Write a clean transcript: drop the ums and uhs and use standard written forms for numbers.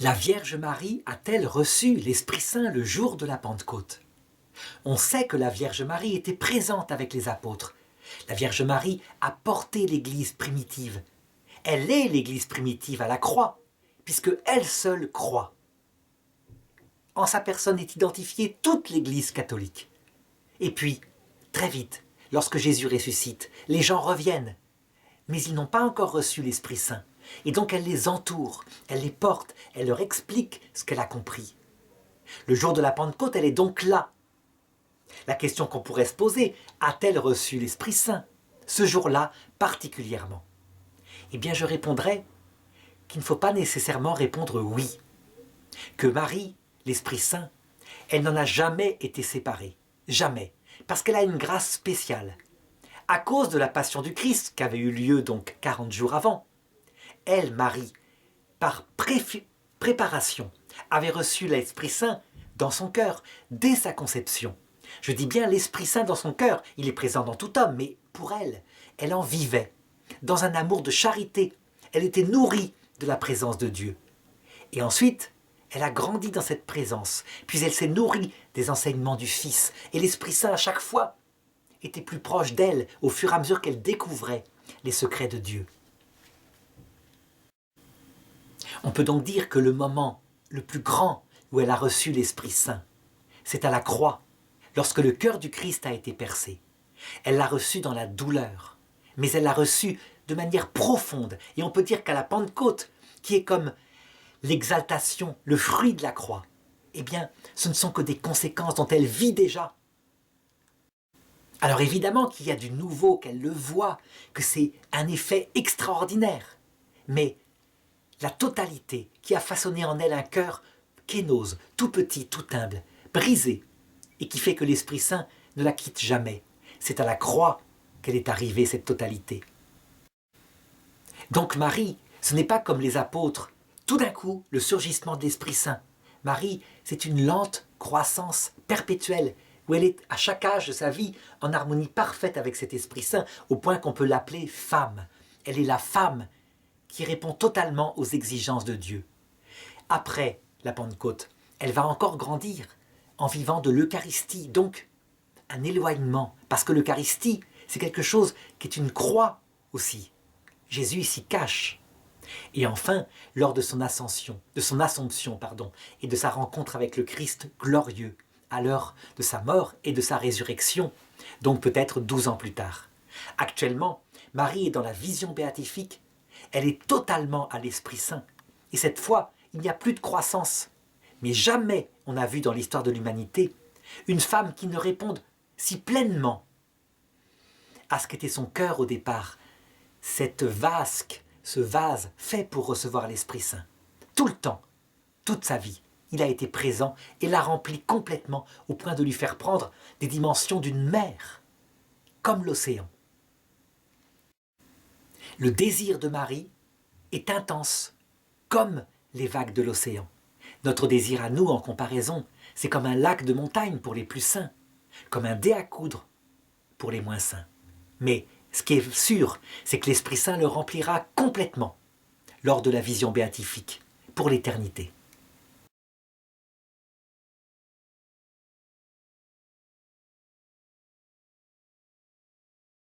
La Vierge Marie a-t-elle reçu l'Esprit Saint le jour de la Pentecôte? On sait que la Vierge Marie était présente avec les apôtres. La Vierge Marie a porté l'Église primitive. Elle est l'Église primitive à la croix, puisque elle seule croit. En sa personne est identifiée toute l'Église catholique. Et puis, très vite, lorsque Jésus ressuscite, les gens reviennent, mais ils n'ont pas encore reçu l'Esprit Saint. Et donc elle les entoure, elle les porte, elle leur explique ce qu'elle a compris. Le jour de la Pentecôte, elle est donc là. La question qu'on pourrait se poser, a-t-elle reçu l'Esprit Saint, ce jour-là particulièrement? Eh bien, je répondrais qu'il ne faut pas nécessairement répondre oui. Que Marie, l'Esprit Saint, elle n'en a jamais été séparée. Jamais. Parce qu'elle a une grâce spéciale. À cause de la passion du Christ, qui avait eu lieu donc 40 jours avant, elle, Marie, par préparation, avait reçu l'Esprit Saint dans son cœur, dès sa conception. Je dis bien l'Esprit Saint dans son cœur, il est présent dans tout homme, mais pour elle, elle en vivait, dans un amour de charité. Elle était nourrie de la présence de Dieu. Et ensuite, elle a grandi dans cette présence, puis elle s'est nourrie des enseignements du Fils. Et l'Esprit Saint, à chaque fois, était plus proche d'elle, au fur et à mesure qu'elle découvrait les secrets de Dieu. On peut donc dire que le moment le plus grand où elle a reçu l'Esprit Saint, c'est à la croix, lorsque le cœur du Christ a été percé. Elle l'a reçu dans la douleur, mais elle l'a reçu de manière profonde. Et on peut dire qu'à la Pentecôte, qui est comme l'exaltation, le fruit de la croix, eh bien, ce ne sont que des conséquences dont elle vit déjà. Alors évidemment qu'il y a du nouveau, qu'elle le voit, que c'est un effet extraordinaire. Mais la totalité qui a façonné en elle un cœur kénose, tout petit, tout humble, brisé, et qui fait que l'Esprit Saint ne la quitte jamais. C'est à la croix qu'elle est arrivée, cette totalité. Donc Marie, ce n'est pas comme les apôtres, tout d'un coup, le surgissement de l'Esprit Saint. Marie, c'est une lente croissance perpétuelle, où elle est à chaque âge de sa vie en harmonie parfaite avec cet Esprit Saint, au point qu'on peut l'appeler femme. Elle est la femme qui répond totalement aux exigences de Dieu. Après la Pentecôte, elle va encore grandir en vivant de l'Eucharistie, donc un éloignement, parce que l'Eucharistie, c'est quelque chose qui est une croix aussi. Jésus s'y cache. Et enfin, lors de son ascension, et de sa rencontre avec le Christ glorieux, à l'heure de sa mort et de sa résurrection, donc peut-être 12 ans plus tard. Actuellement, Marie est dans la vision béatifique, elle est totalement à l'Esprit Saint. Et cette fois, il n'y a plus de croissance. Mais jamais on n'a vu dans l'histoire de l'humanité une femme qui ne réponde si pleinement à ce qu'était son cœur au départ, cette vasque, ce vase fait pour recevoir l'Esprit Saint. Tout le temps, toute sa vie, il a été présent et l'a rempli complètement au point de lui faire prendre des dimensions d'une mer, comme l'océan. Le désir de Marie est intense, comme les vagues de l'océan. Notre désir à nous, en comparaison, c'est comme un lac de montagne pour les plus saints, comme un dé à coudre pour les moins saints. Mais ce qui est sûr, c'est que l'Esprit Saint le remplira complètement lors de la vision béatifique, pour l'éternité.